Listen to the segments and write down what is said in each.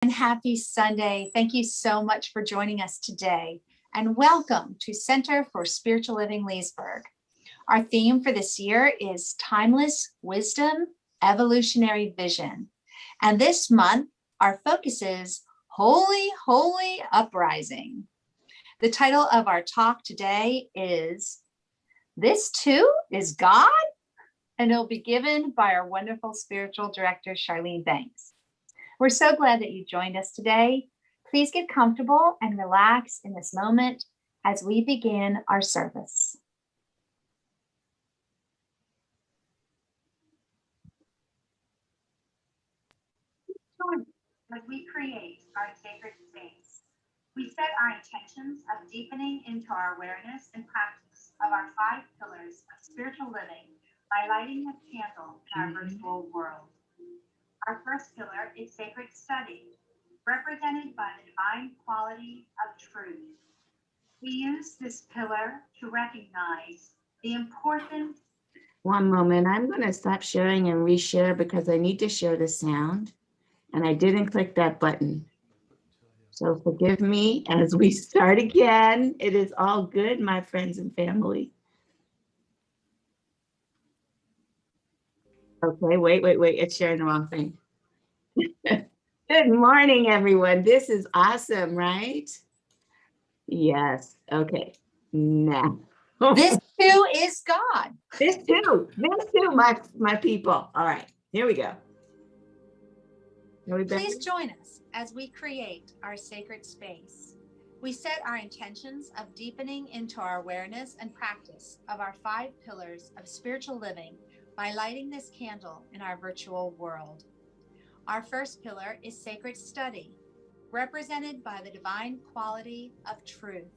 And happy Sunday. Thank you so much for joining us today. And welcome to Center for Spiritual Living Leesburg. Our theme for this year is Timeless Wisdom, Evolutionary Vision. And this month, our focus is Holy, Holy Uprising. The title of our talk today is This Too is God? And it'll be given by our wonderful spiritual director, Charlene Banks. We're so glad that you joined us today. Please get comfortable and relax in this moment as we begin our service. As we create our sacred space, we set our intentions of deepening into our awareness and practice of our 5 pillars of spiritual living by lighting a candle in our virtual world. Our first pillar is sacred study, represented by the divine quality of truth. We use this pillar to recognize the importance. One moment, I'm going to stop sharing and reshare because I need to share the sound and I didn't click that button. So forgive me as we start again. It is all good, my friends and family. Okay, wait, it's sharing the wrong thing. Good morning, everyone. This is awesome, right? Yes, okay, now. This too is God. This too, my people. All right, here we go. Please join us as we create our sacred space. We set our intentions of deepening into our awareness and practice of our 5 pillars of spiritual living by lighting this candle in our virtual world. Our first pillar is sacred study, represented by the divine quality of truth.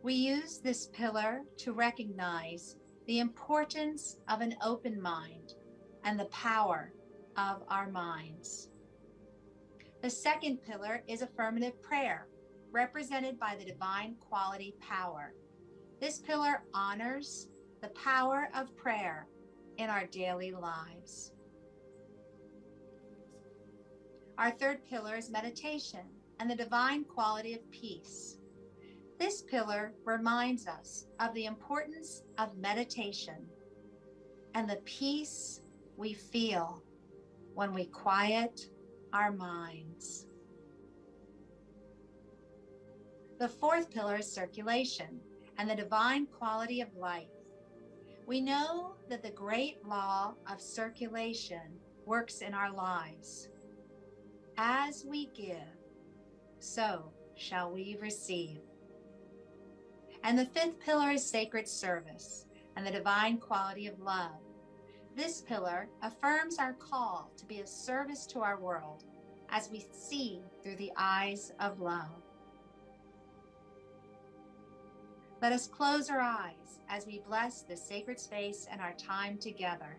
We use this pillar to recognize the importance of an open mind and the power of our minds. The second pillar is affirmative prayer, represented by the divine quality power. This pillar honors the power of prayer in our daily lives. Our third pillar is meditation and the divine quality of peace. This pillar reminds us of the importance of meditation and the peace we feel when we quiet our minds. The fourth pillar is circulation and the divine quality of life. We know that the great law of circulation works in our lives. As we give, so shall we receive. And the fifth pillar is sacred service and the divine quality of love. This pillar affirms our call to be of service to our world as we see through the eyes of love. Let us close our eyes as we bless this sacred space and our time together.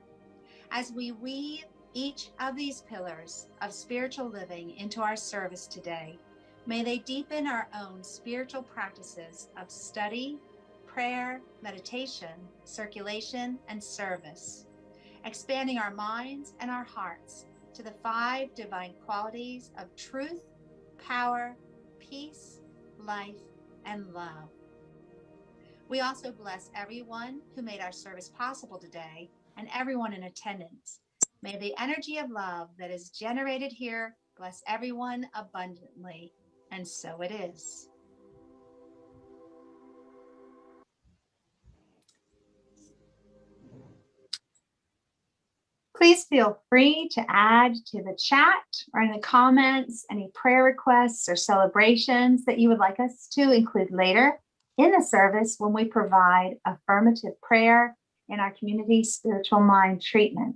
As we weave each of these pillars of spiritual living into our service today, may they deepen our own spiritual practices of study, prayer, meditation, circulation, and service, expanding our minds and our hearts to the 5 divine qualities of truth, power, peace, life, and love. We also bless everyone who made our service possible today and everyone in attendance. May the energy of love that is generated here bless everyone abundantly, and so it is. Please feel free to add to the chat or in the comments any prayer requests or celebrations that you would like us to include later in the service when we provide affirmative prayer in our community spiritual mind treatment.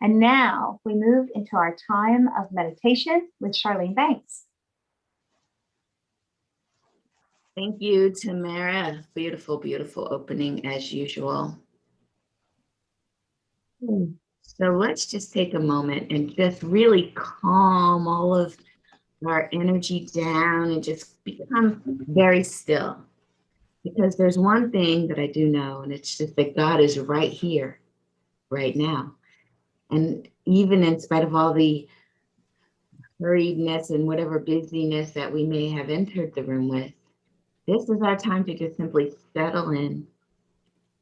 And now we move into our time of meditation with Charlene Banks. Thank you, Tamara. Beautiful, beautiful opening as usual. So let's just take a moment and just really calm all of our energy down and just become very still. Because there's one thing that I do know, and it's just that God is right here, right now. And even in spite of all the hurriedness and whatever busyness that we may have entered the room with. This is our time to just simply settle in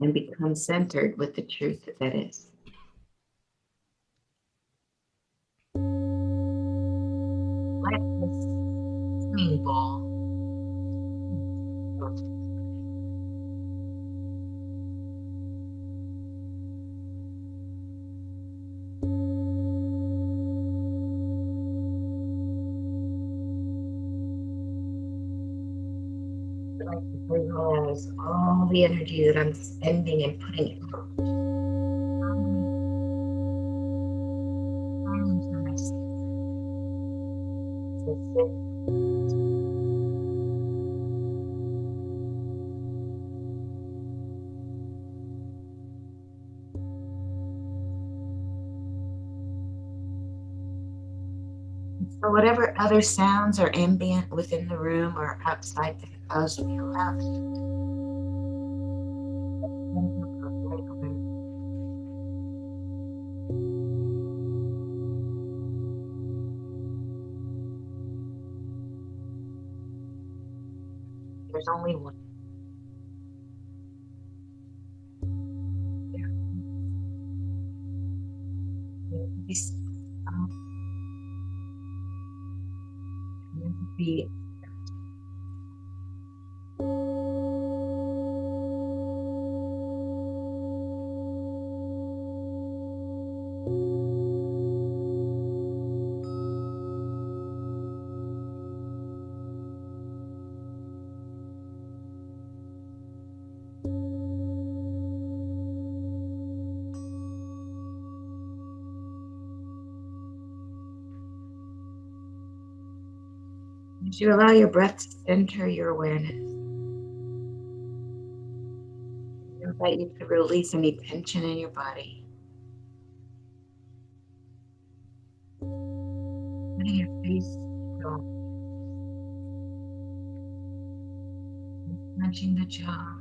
and become centered with the truth that is. Let this swimming ball like to visualize all the energy that I'm spending and putting out. So whatever other sounds are ambient within the room or outside the house, we allow them. There's only one. Be as you allow your breath to center your awareness, I invite you to release any tension in your body. Letting your face go. Clenching the jaw.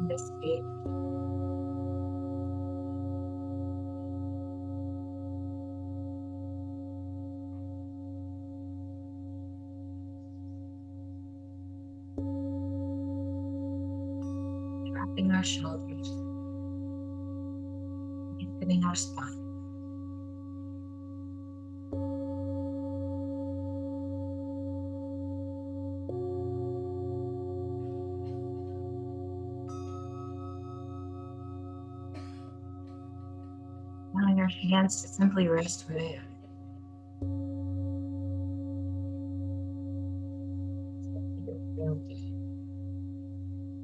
The space. Dropping our shoulders, lengthening our spine. Allowing our hands to simply rest where they are.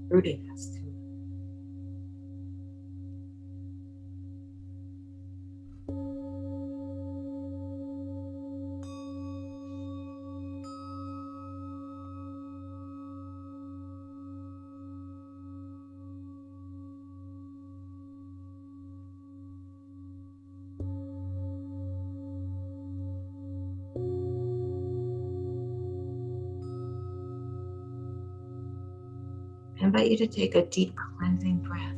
Rooting us to. I invite you to take a deep cleansing breath.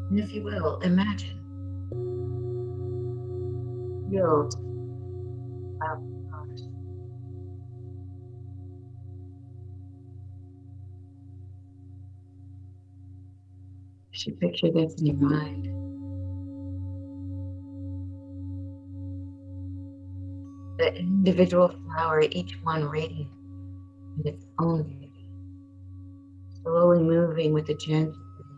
And if you will, imagine filled out heart. You should picture this in your mind. the individual flower, each one radiant in its own beauty, slowly moving with a gentle breeze.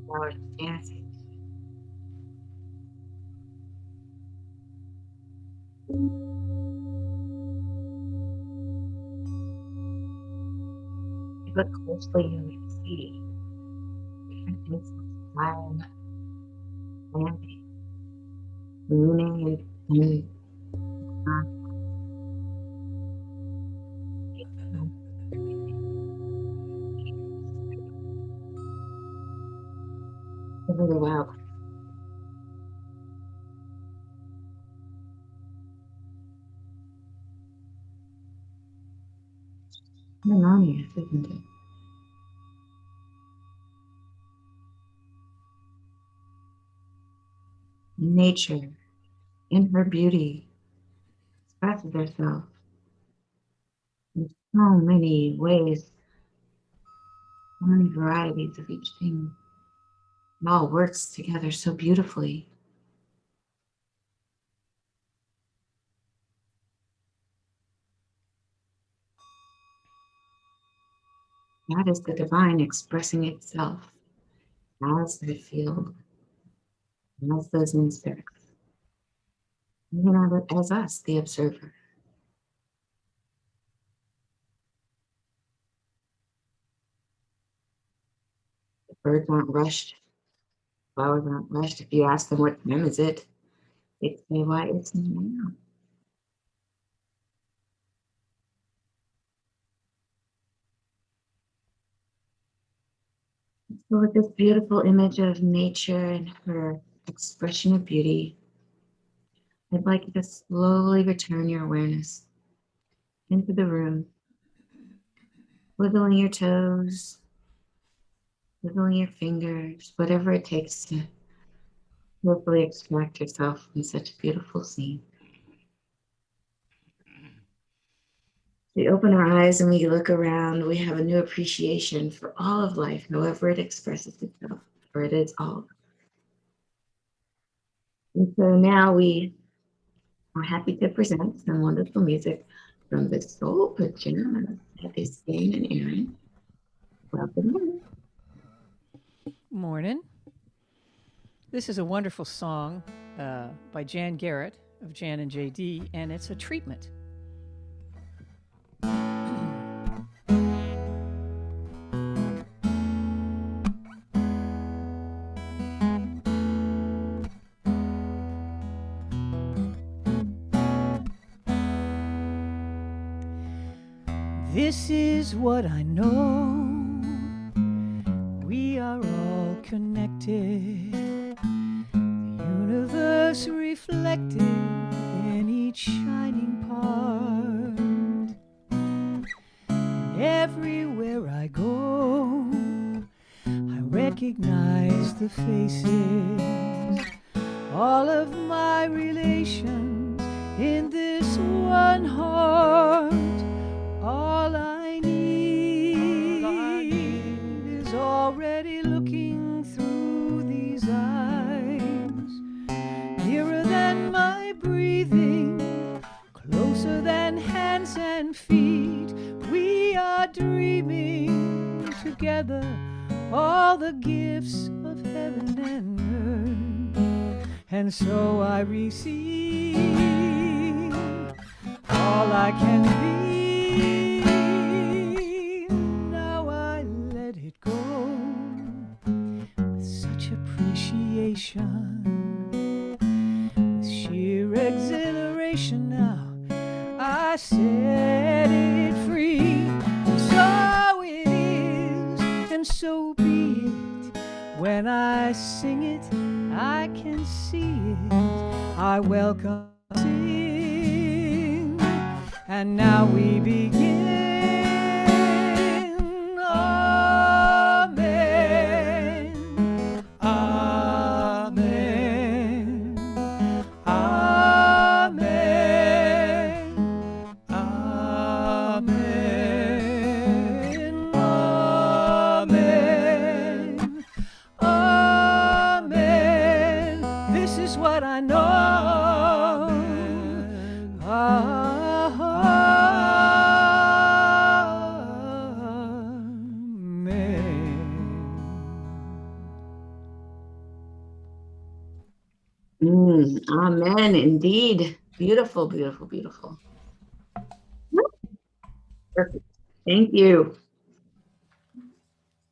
Flowers dancing. If you look closely, you can see different things of time, landing, mooning, and over the wild. Harmonious, isn't it? Nature, in her beauty, expresses herself in so many ways, so many varieties of each thing. It all works together so beautifully. That is the divine expressing itself as the field, as those insects, even as us, the observer. The birds aren't rushed, flowers aren't rushed. If you ask them what time is it, they say, why, it's now. So with this beautiful image of nature and her expression of beauty, I'd like you to slowly return your awareness into the room, wiggling your toes, wiggling your fingers, whatever it takes to hopefully extract yourself from such a beautiful scene. We open our eyes and we look around, we have a new appreciation for all of life, however it expresses itself, for it is all. And so now we are happy to present some wonderful music from the Soul Pajamas. Happy Stain and Aaron. Welcome. Morning. This is a wonderful song by Jan Garrett of Jan and JD, and it's a treatment. This is what I know. We are all connected. The universe reflected in each shining part. And everywhere I go, I recognize the faces. All of my relations in this one heart. All I need is already looking through these eyes. Nearer than my breathing, closer than hands and feet. We are dreaming together all the gifts of heaven and earth. And so I receive all I can be. Now I let it go with such appreciation, with sheer exhilaration. Now I set it free. So it is, and so be it. When I sing it, I can see it. I welcome it. And now we begin. Amen. Amen. Amen. Amen. Amen. Amen. Indeed. Beautiful, beautiful, beautiful. Perfect. Thank you.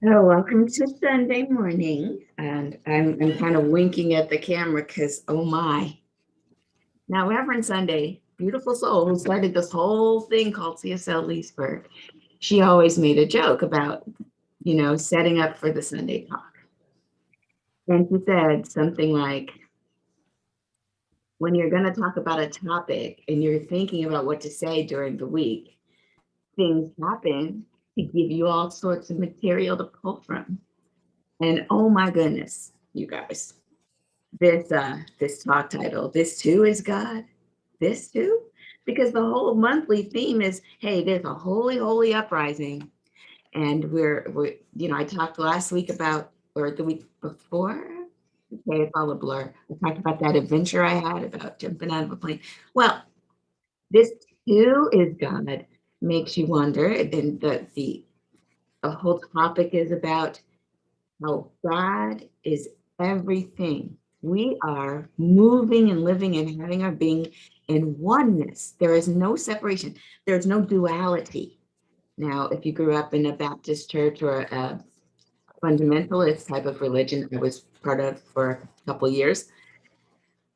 Oh, welcome to Sunday morning. And I'm kind of winking at the camera because, oh my. Now, Reverend Sunday, beautiful soul who started this whole thing called CSL Leesburg, she always made a joke about, setting up for the Sunday talk. And she said something like, when you're going to talk about a topic and you're thinking about what to say during the week, things happen to give you all sorts of material to pull from. And oh my goodness, you guys, this talk title, This Too Is God, This Too? Because the whole monthly theme is, hey, there's a holy, holy uprising. And we're I talked last week about, or the week before, okay, it's all a blur. I talked about that adventure I had about jumping out of a plane. Well, this too is God makes you wonder. And the whole topic is about how God is everything. We are moving and living and having our being in oneness. There is no separation. There's no duality. Now, if you grew up in a Baptist church or a fundamentalist type of religion I was part of for a couple of years,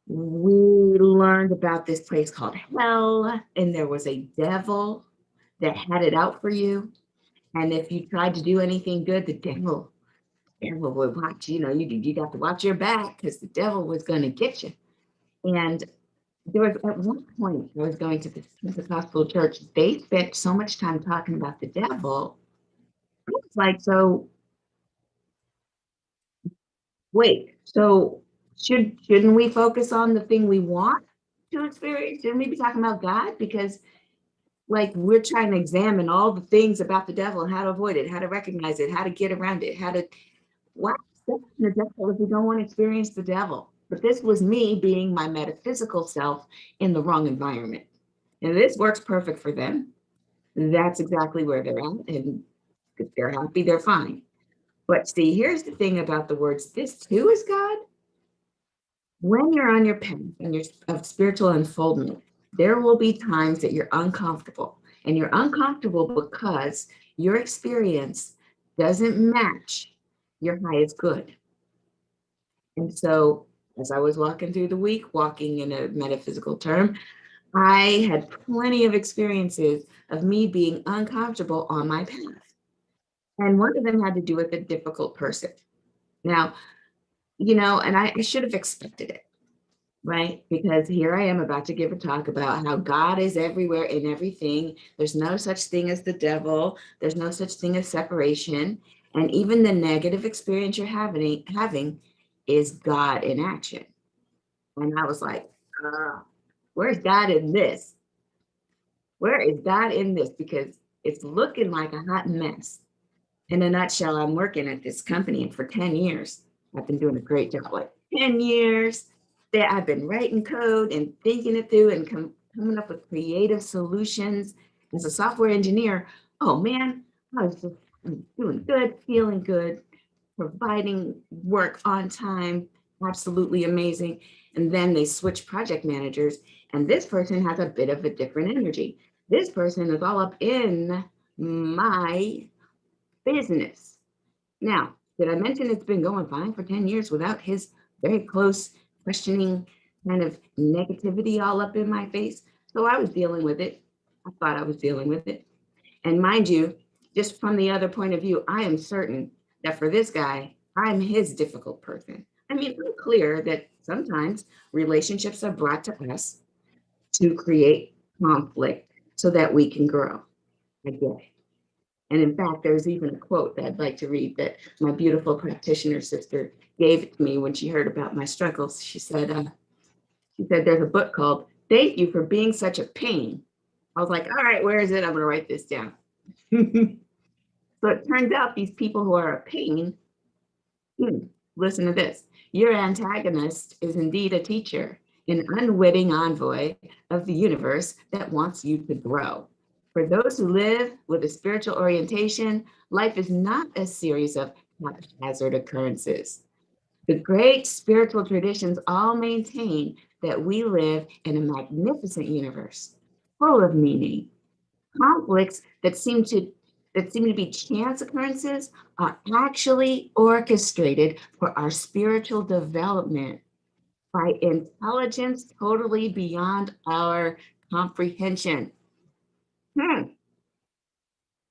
we learned about this place called hell, and there was a devil that had it out for you. And if you tried to do anything good, the devil would watch, you got to watch your back because the devil was going to get you. And there was at one point I was going to this Pentecostal church. They spent so much time talking about the devil. I was like, so wait, so shouldn't we focus on the thing we want to experience? Shouldn't we be talking about God? Because like we're trying to examine all the things about the devil and how to avoid it, how to recognize it, how to get around it, how to what the devil if we don't want to experience the devil. But this was me being my metaphysical self in the wrong environment. And this works perfect for them. That's exactly where they're at. And if they're happy, they're fine. But see, here's the thing about the words, this too is God. When you're on your path and your of spiritual unfoldment, there will be times that you're uncomfortable. And you're uncomfortable because your experience doesn't match your highest good. And so as I was walking through the week, walking in a metaphysical term, I had plenty of experiences of me being uncomfortable on my path. And one of them had to do with a difficult person. Now, and I should have expected it, right? Because here I am about to give a talk about how God is everywhere in everything. There's no such thing as the devil. There's no such thing as separation. And even the negative experience you're having is God in action. And I was like, where's God in this? Where is God in this? Because it's looking like a hot mess. In a nutshell, I'm working at this company, and for 10 years, I've been doing a great job. Like 10 years that I've been writing code and thinking it through and coming up with creative solutions. As a software engineer, oh man, I was just doing good, feeling good, providing work on time, absolutely amazing. And then they switch project managers, and this person has a bit of a different energy. This person is all up in my business. Now, did I mention it's been going fine for 10 years without his very close questioning kind of negativity all up in my face? So I was dealing with it. I thought I was dealing with it. And mind you, just from the other point of view, I am certain that for this guy, I'm his difficult person. I mean, I'm clear that sometimes relationships are brought to us to create conflict so that we can grow. I get it. And in fact, there's even a quote that I'd like to read that my beautiful practitioner sister gave it to me when she heard about my struggles. She said, there's a book called Thank You for Being Such a Pain. I was like, all right, where is it? I'm going to write this down. So it turns out these people who are a pain, listen to this. Your antagonist is indeed a teacher, an unwitting envoy of the universe that wants you to grow. For those who live with a spiritual orientation, life is not a series of haphazard occurrences. The great spiritual traditions all maintain that we live in a magnificent universe full of meaning. Conflicts that seem to be chance occurrences are actually orchestrated for our spiritual development by intelligence totally beyond our comprehension. Hmm.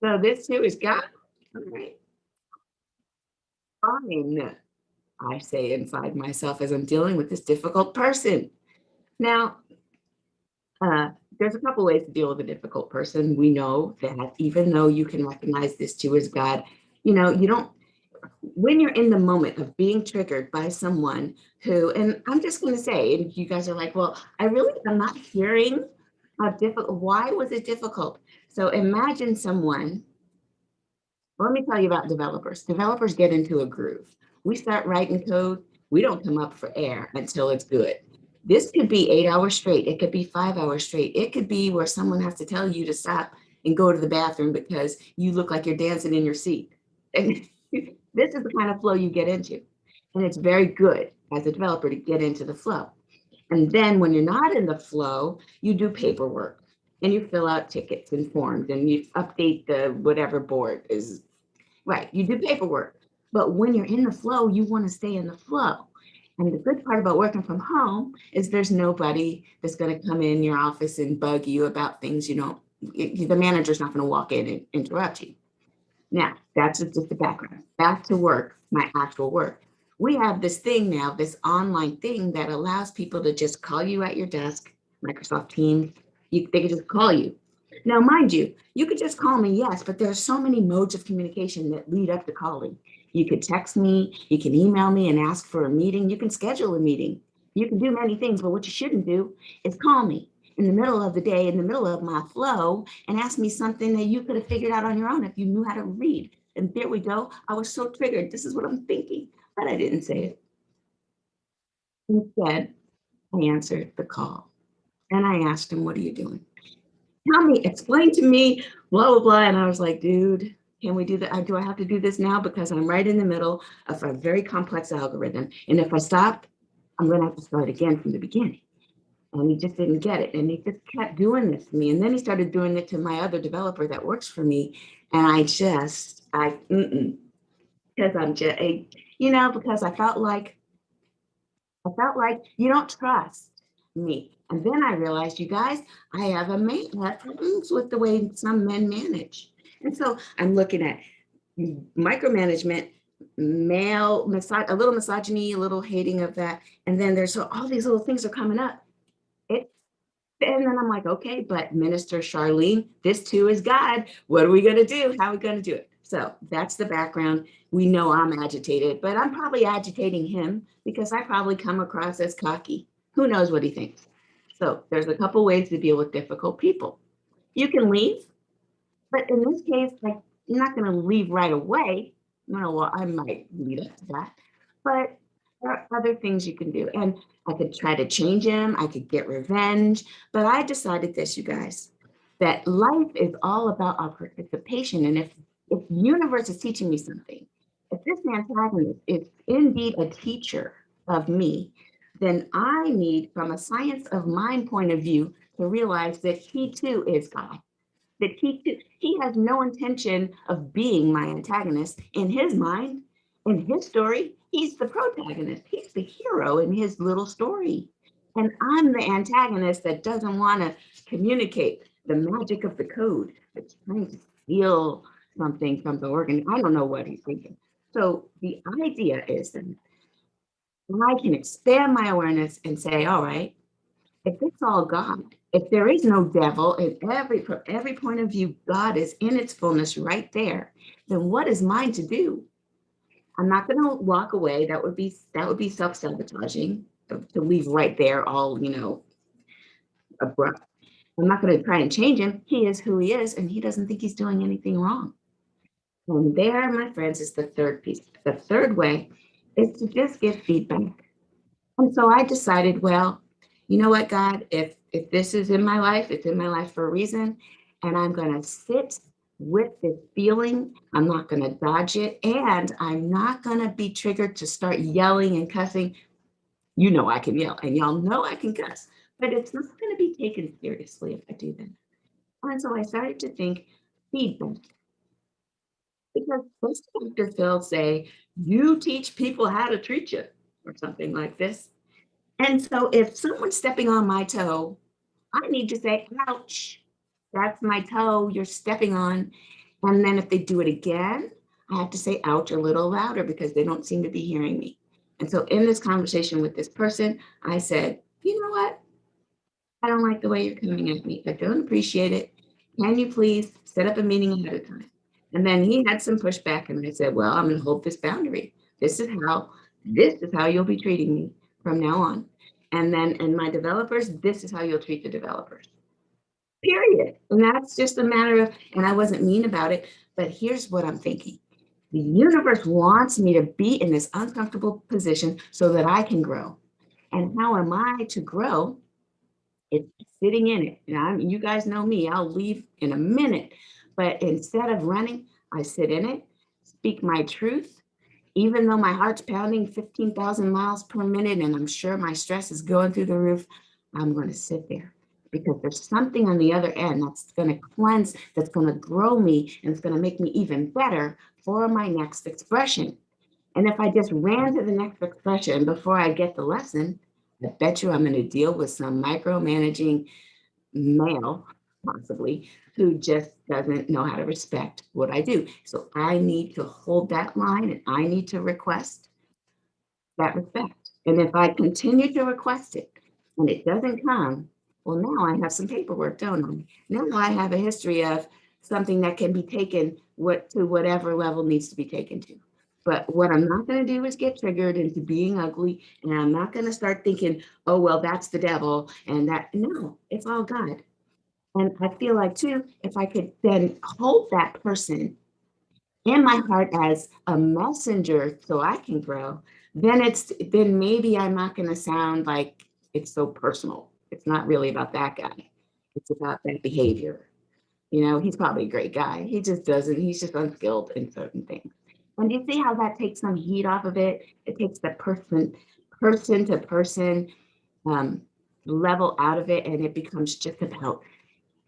So this too is God. All right. Fine, I say inside myself as I'm dealing with this difficult person. Now, uh, there's a couple ways to deal with a difficult person. We know that even though you can recognize this too as God, you don't, when you're in the moment of being triggered by someone who, and I'm just going to say, and you guys are like, well, I'm not hearing how difficult, why was it difficult? So imagine someone, well, let me tell you about developers. Developers get into a groove. We start writing code, we don't come up for air until it's good. This could be 8 hours straight. It could be 5 hours straight. It could be where someone has to tell you to stop and go to the bathroom because you look like you're dancing in your seat. And this is the kind of flow you get into. And it's very good as a developer to get into the flow. And then when you're not in the flow, you do paperwork and you fill out tickets and forms and you update the whatever board is right. You do paperwork. But when you're in the flow, you want to stay in the flow. And the good part about working from home is there's nobody that's going to come in your office and bug you about things you don't, the manager's not going to walk in and interrupt you. Now, that's just the background. Back to work, my actual work. We have this thing now, this online thing that allows people to just call you at your desk, Microsoft Teams. They can just call you. Now, mind you, you could just call me, yes, but there are so many modes of communication that lead up to calling. You could text me, you can email me and ask for a meeting, you can schedule a meeting. You can do many things, but what you shouldn't do is call me in the middle of the day, in the middle of my flow, and ask me something that you could have figured out on your own if you knew how to read. And there we go. I was so triggered. This is what I'm thinking, but I didn't say it. Instead, I answered the call and I asked him, what are you doing? Tell me, explain to me, blah, blah, blah. And I was like, dude, can we do that? Do I have to do this now? Because I'm right in the middle of a very complex algorithm. And if I stop, I'm going to have to start again from the beginning. And he just didn't get it. And he just kept doing this to me. And then he started doing it to my other developer that works for me. And because I'm just, because I felt like you don't trust me. And then I realized, you guys, I have problems with the way some men manage. And so I'm looking at micromanagement, a little misogyny, a little hating of that. And then there's all these little things are coming up. And then I'm like, okay, but Minister Charlene, this too is God. What are we going to do? How are we going to do it? So that's the background. We know I'm agitated, but I'm probably agitating him because I probably come across as cocky. Who knows what he thinks? So there's a couple ways to deal with difficult people. You can leave, but in this case, like, you're not going to leave right away. No, well, I might lead up to that, but there are other things you can do. And I could try to change him. I could get revenge. But I decided this, you guys, that life is all about our participation. And if the universe is teaching me something, if this antagonist is indeed a teacher of me, then I need, from a science of mind point of view, to realize that he too is God. That he has no intention of being my antagonist. In his mind, in his story, he's the protagonist. He's the hero in his little story. And I'm the antagonist that doesn't want to communicate the magic of the code, that's trying to steal something from the organ. I don't know what he's thinking. So the idea is that I can expand my awareness and say, all right, if it's all God, if there is no devil, from every point of view, God is in its fullness right there, then what is mine to do? I'm not going to walk away. That would be self-sabotaging to leave right there, all abrupt. I'm not going to try and change him. He is who he is, and he doesn't think he's doing anything wrong. And there, my friends, is the third piece. The third way is to just give feedback. And so I decided, well, you know what, God, if this is in my life, it's in my life for a reason. And I'm going to sit with this feeling. I'm not going to dodge it, and I'm not going to be triggered to start yelling and cussing. You know I can yell, and y'all know I can cuss, but it's not going to be taken seriously if I do that. And so I started to think feedback, because most doctors will say, you teach people how to treat you, or something like this. And so if someone's stepping on my toe, I need to say, ouch, that's my toe you're stepping on. And then if they do it again, I have to say ouch a little louder because they don't seem to be hearing me. And so in this conversation with this person, I said, you know what? I don't like the way you're coming at me. I don't appreciate it. Can you please set up a meeting ahead of time? And then he had some pushback, and I said, well, I'm going to hold this boundary. This is how you'll be treating me from now on. And then in my developers, this is how you'll treat the developers. Period. And that's just a matter of, and I wasn't mean about it, but here's what I'm thinking. The universe wants me to be in this uncomfortable position so that I can grow. And how am I to grow? It's sitting in it. And you guys know me, I'll leave in a minute. But instead of running, I sit in it, speak my truth, even though my heart's pounding 15,000 miles per minute and I'm sure my stress is going through the roof. I'm going to sit there because there's something on the other end that's going to cleanse, that's going to grow me, and it's going to make me even better for my next expression. And if I just ran to the next expression before I get the lesson, I bet you I'm going to deal with some micromanaging male, possibly, who just doesn't know how to respect what I do. So I need to hold that line, and I need to request that respect. And if I continue to request it and it doesn't come, well, now I have some paperwork, don't I? Now I have a history of something that can be taken to whatever level needs to be taken to. But what I'm not going to do is get triggered into being ugly. And I'm not going to start thinking, oh, well, that's the devil. And that, no, it's all God. And I feel like, too, if I could then hold that person in my heart as a messenger so I can grow, then maybe I'm not going to sound like it's so personal. It's not really about that guy. It's about that behavior. You know, he's probably a great guy. He's just unskilled in certain things. And you see how that takes some heat off of it? It takes the person to person level out of it, and it becomes just about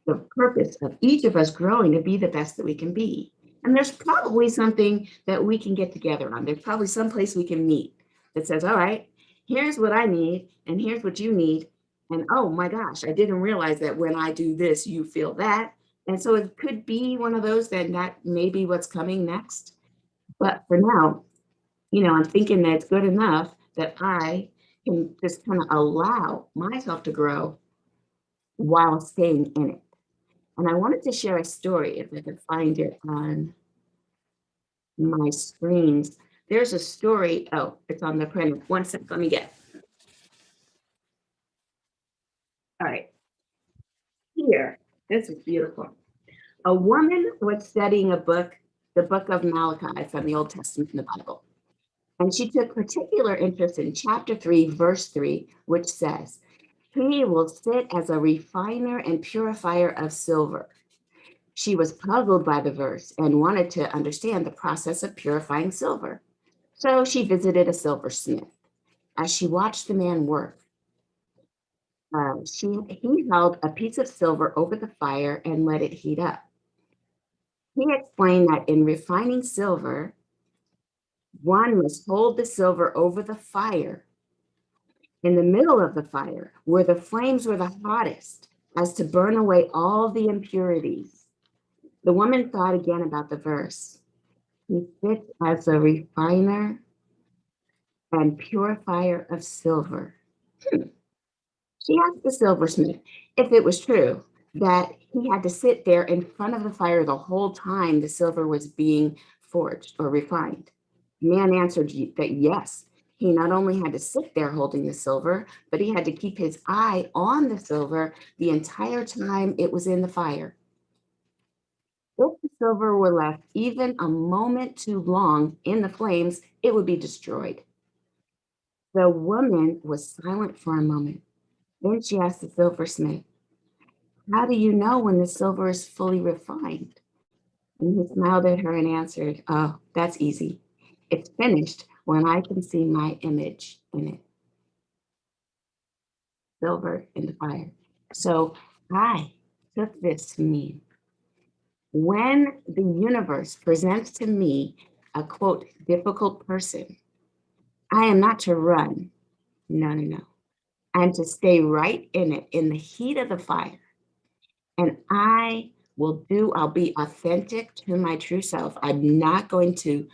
the purpose of each of us growing to be the best that we can be. And there's probably something that we can get together on. There's probably some place we can meet that says, all right, here's what I need, and here's what you need. And oh my gosh, I didn't realize that when I do this, you feel that. And so it could be one of those that may be what's coming next. But for now, I'm thinking that it's good enough that I can just kind of allow myself to grow while staying in it. And I wanted to share a story, if I could find it on my screens. There's a story. Oh, it's on the printer. One sec, let me get. All right. Here, this is beautiful. A woman was studying the book of Malachi from the Old Testament in the Bible. And she took particular interest in chapter 3, verse 3, which says, "He will sit as a refiner and purifier of silver." She was puzzled by the verse and wanted to understand the process of purifying silver. So she visited a silversmith. As she watched the man work, he held a piece of silver over the fire and let it heat up. He explained that in refining silver, one must hold the silver over the fire in the middle of the fire, where the flames were the hottest, as to burn away all the impurities. The woman thought again about the verse. He sits as a refiner and purifier of silver. She asked the silversmith if it was true that he had to sit there in front of the fire the whole time the silver was being forged or refined. The man answered that yes, he not only had to sit there holding the silver, but he had to keep his eye on the silver the entire time it was in the fire. If the silver were left even a moment too long in the flames, it would be destroyed. The woman was silent for a moment. Then she asked the silversmith, "How do you know when the silver is fully refined?" And he smiled at her and answered, "Oh, that's easy. It's finished when I can see my image in it, silver in the fire." So I took this to mean when the universe presents to me a quote, difficult person, I am not to run. No, no, no. I'm to stay right in it, in the heat of the fire. And I'll be authentic to my true self. I'm not going to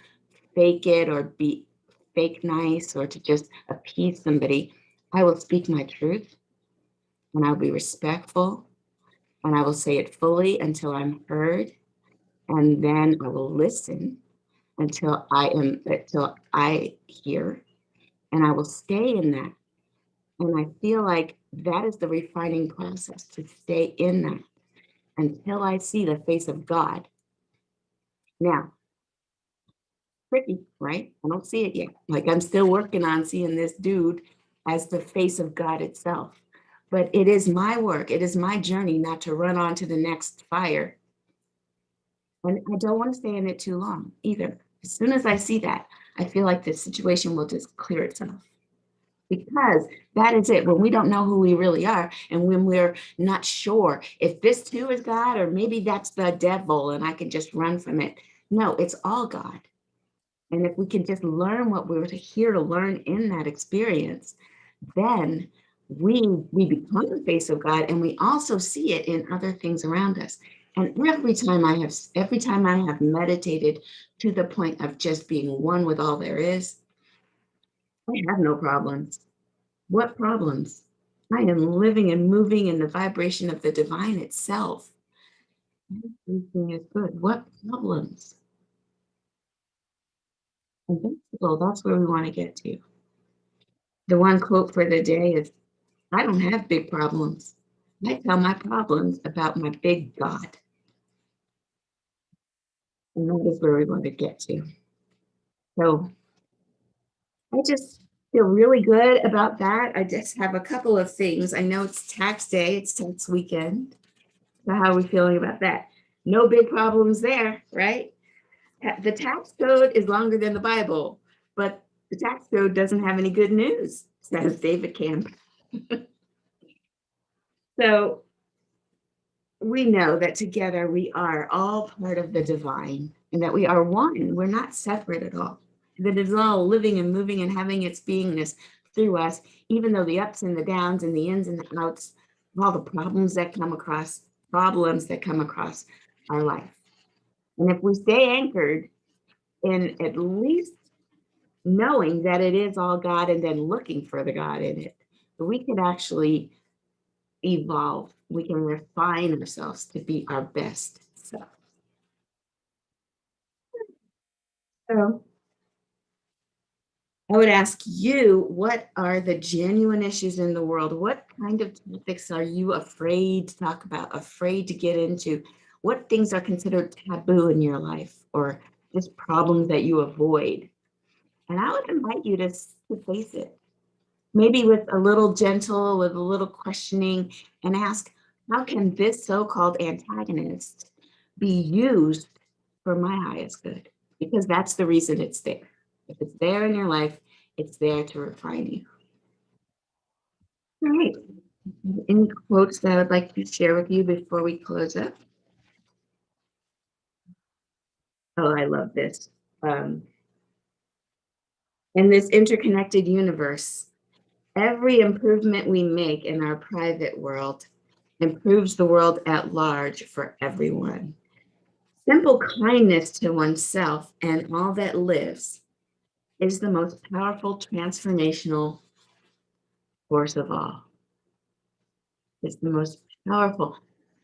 fake it or be fake nice or to just appease somebody. I will speak my truth and I'll be respectful and I will say it fully until I'm heard. And then I will listen until I hear, and I will stay in that. And I feel like that is the refining process, to stay in that until I see the face of God. Now, tricky, right? I don't see it yet. Like I'm still working on seeing this dude as the face of God itself. But it is my work. It is my journey not to run on to the next fire. And I don't want to stay in it too long either. As soon as I see that, I feel like the situation will just clear itself. Because that is it. When we don't know who we really are, and when we're not sure if this too is God, or maybe that's the devil and I can just run from it. No, it's all God. And if we can just learn what we're here to learn in that experience, then we become the face of God, and we also see it in other things around us. And every time I have meditated to the point of just being one with all there is, I have no problems. What problems? I am living and moving in the vibration of the divine itself. Everything is good. What problems? Invincible, that's where we want to get to. The one quote for the day is, I don't have big problems. I tell my problems about my big God. And that is where we want to get to. So I just feel really good about that. I just have a couple of things. I know it's tax day, it's tax weekend. So how are we feeling about that? No big problems there, right? The tax code is longer than the Bible, but the tax code doesn't have any good news, says David Camp. So we know that together we are all part of the divine and that we are one. We're not separate at all. That is all living and moving and having its beingness through us, even though the ups and the downs and the ins and the outs, all the problems that come across our life. And if we stay anchored in at least knowing that it is all God and then looking for the God in it, we can actually evolve. We can refine ourselves to be our best self. So I would ask you, what are the genuine issues in the world? What kind of topics are you afraid to talk about, afraid to get into? What things are considered taboo in your life, or just problems that you avoid? And I would invite you to face it. Maybe with a little gentle, with a little questioning, and ask, how can this so-called antagonist be used for my highest good? Because that's the reason it's there. If it's there in your life, it's there to refine you. All right. Any quotes that I would like to share with you before we close up? Oh, I love this. In this interconnected universe, every improvement we make in our private world improves the world at large for everyone. Simple kindness to oneself and all that lives is the most powerful transformational force of all. It's the most powerful.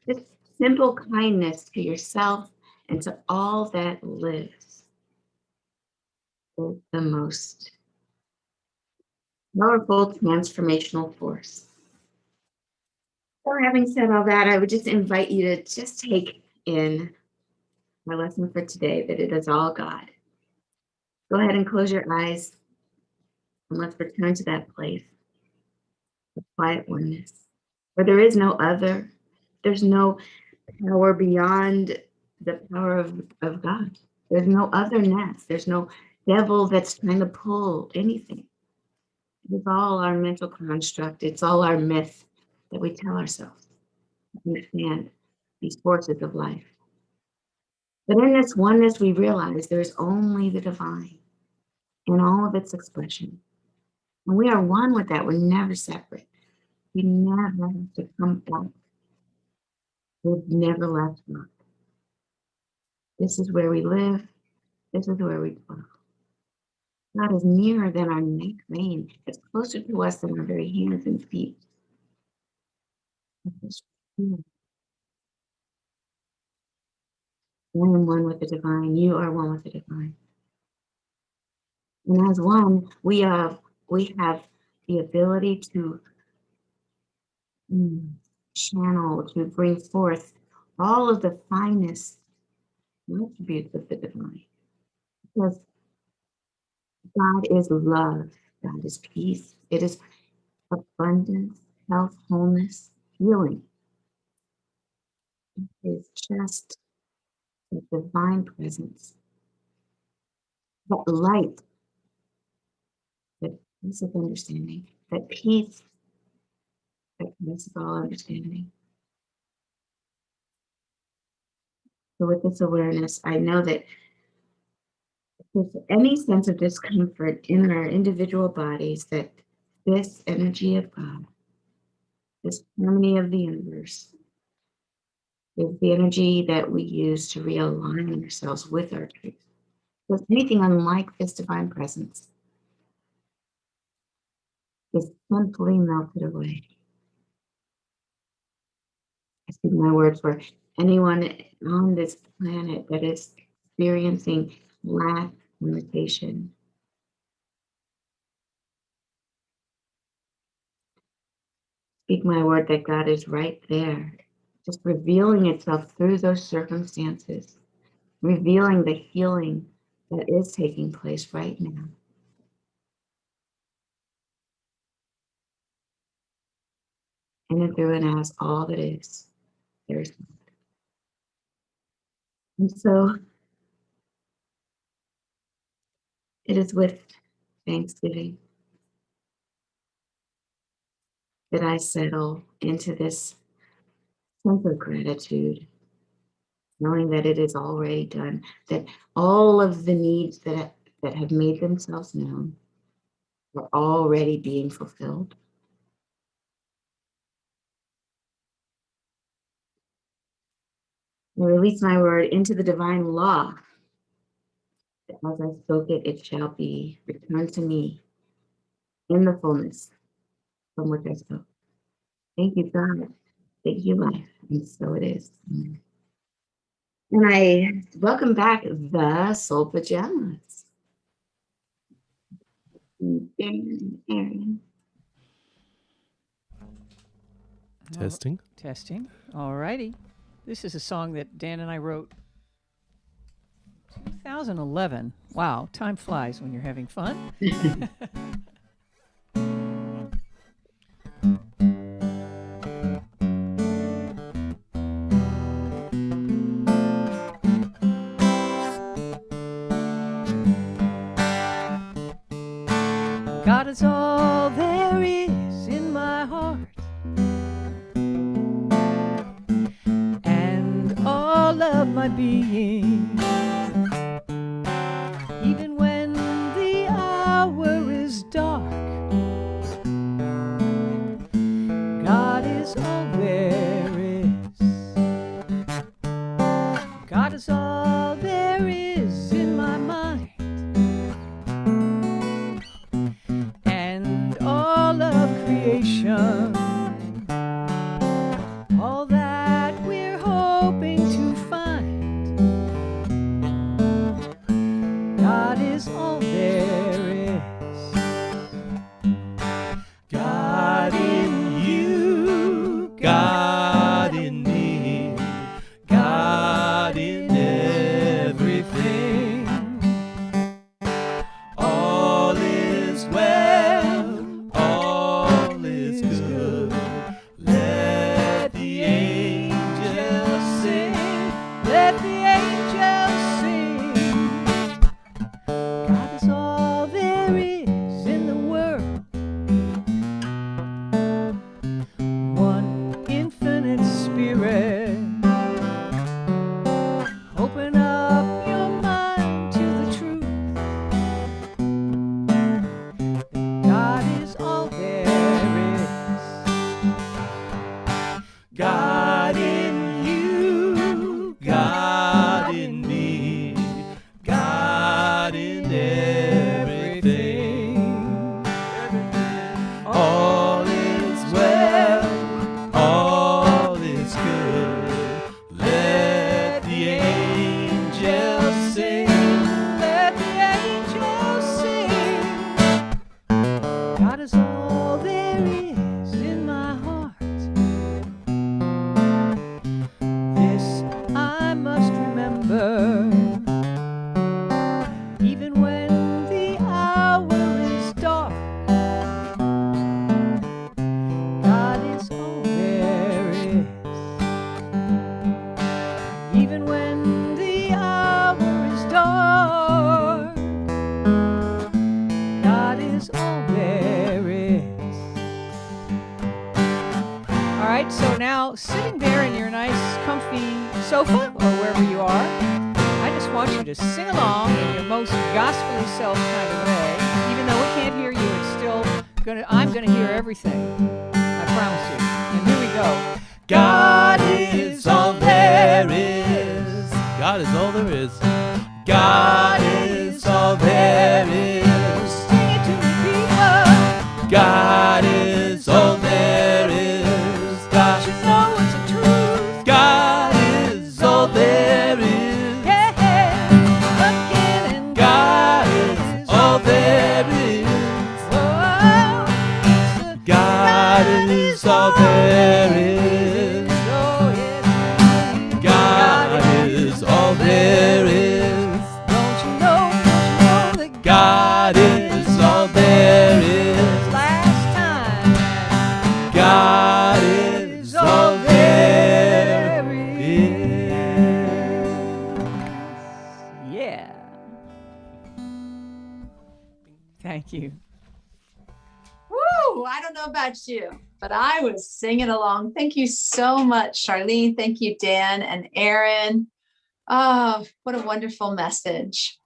Just simple kindness to yourself and to all that lives is the most powerful transformational force. So having said all that, I would just invite you to just take in my lesson for today, that it is all God. Go ahead and close your eyes and let's return to that place of quiet oneness, where there is no other. There's no power beyond the power of God. There's no otherness. There's no devil that's trying to pull anything. It's all our mental construct. It's all our myth that we tell ourselves. Understand these forces of life. But in this oneness, we realize there's only the divine in all of its expression. And we are one with that. We're never separate. We never have to come back. We've never left God. This is where we live. This is where we dwell. God is nearer than our neck vein. It's closer to us than our very hands and feet. I am one with the divine. You are one with the divine. And as one, we have the ability to channel, to bring forth all of the finest attributes of the divine. Because God is love. God is peace. It is abundance, health, wholeness, healing. It is just the divine presence. That light, that peace of understanding, that peace that passes all understanding. So with this awareness, I know that if there's any sense of discomfort in our individual bodies, that this energy of God, this harmony of the universe, is the energy that we use to realign ourselves with our truth. Because anything unlike this divine presence is simply melted away. I speak my words for anyone on this planet that is experiencing lack, limitation. Speak my word that God is right there, just revealing itself through those circumstances, revealing the healing that is taking place right now. In and through and as all that is, there is God. And so it is with thanksgiving that I settle into this sense of gratitude, knowing that it is already done, that all of the needs that have made themselves known are already being fulfilled. I release my word into the divine law, that as I spoke it, it shall be returned to me in the fullness from which I spoke. Thank you, God. Thank you, life. And so it is. Amen. And I welcome back the Soul Pajamas. Aaron. Testing. Testing. All righty. This is a song that Dan and I wrote 2011. Wow, time flies when you're having fun. God is all there is in my heart, and all of my being. Even when the hour is dark, God is all there is. God is all there is in my mind, and all of creation. All that we're hoping to find, right, so now sitting there in your nice comfy sofa or wherever you are, I just want you to sing along in your most gospelly self kind of way. Even though we can't hear you, it's still I'm gonna hear everything. I promise you. And here we go. God is all there is. God is all there is. God is all there is. Sing it to me, people. God is all there is. Don't you know it's the truth? God is all there is. Yeah. Again and God is all there is. Whoa. God is all there is. Oh, yes. God is all there is. Don't you know that God is all there is. last time God is all there is. Yeah. Thank you. Woo! I don't know about you, but I was singing along. Thank you so much, Charlene. Thank you, Dan and Aaron. Oh, what a wonderful message.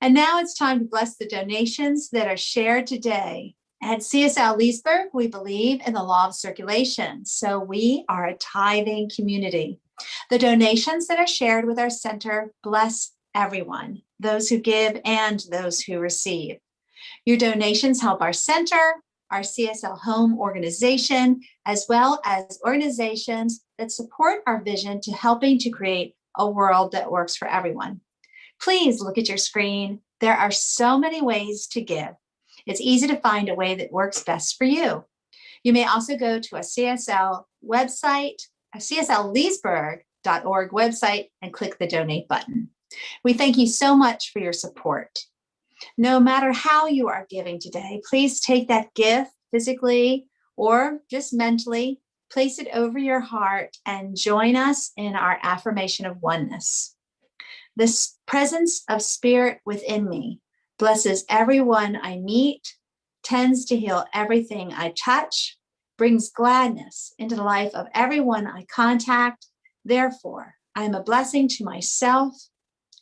And now it's time to bless the donations that are shared today. At CSL Leesburg, we believe in the law of circulation, so we are a tithing community. The donations that are shared with our center bless everyone, those who give and those who receive. Your donations help our center, our CSL Home organization, as well as organizations that support our vision to helping to create a world that works for everyone. Please look at your screen. There are so many ways to give. It's easy to find a way that works best for you. You may also go to a CSL website, a cslleesburg.org website, and click the donate button. We thank you so much for your support. No matter how you are giving today, please take that gift physically or just mentally, place it over your heart and join us in our affirmation of oneness. This presence of spirit within me blesses everyone I meet, tends to heal everything I touch, brings gladness into the life of everyone I contact. Therefore, I am a blessing to myself,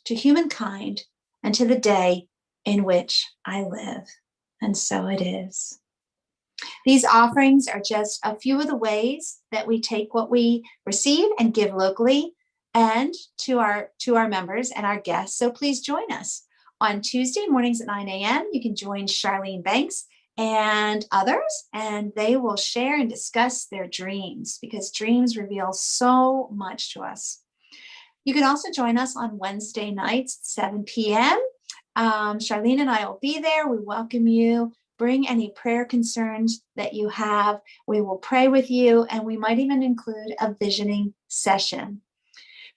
to humankind, and to the day in which I live. And so it is. These offerings are just a few of the ways that we take what we receive and give locally and to our members and our guests. So please join us on Tuesday mornings at 9 a.m. You can join Charlene Banks and others, and they will share and discuss their dreams, because dreams reveal so much to us. You can also join us on Wednesday nights at 7 p.m. Charlene and I will be there. We welcome you. Bring any prayer concerns that you have. We will pray with you, and we might even include a visioning session.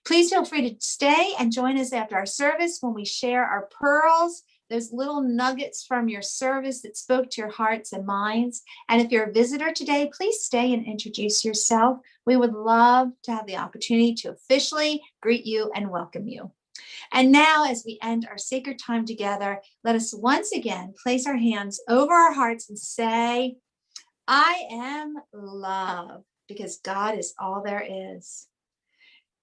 Please feel free to stay and join us after our service when we share our pearls, those little nuggets from your service that spoke to your hearts and minds. And if you're a visitor today, please stay and introduce yourself. We would love to have the opportunity to officially greet you and welcome you. And now, as we end our sacred time together, let us once again place our hands over our hearts and say, I am love, because God is all there is.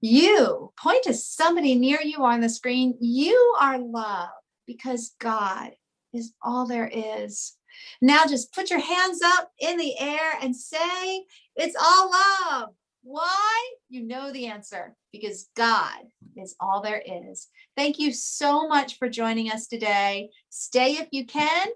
You point to somebody near you on the screen. You are love, because God is all there is. Now just put your hands up in the air and say, it's all love. Why? You know the answer, because God is all there is. Thank you so much for joining us today. Stay if you can,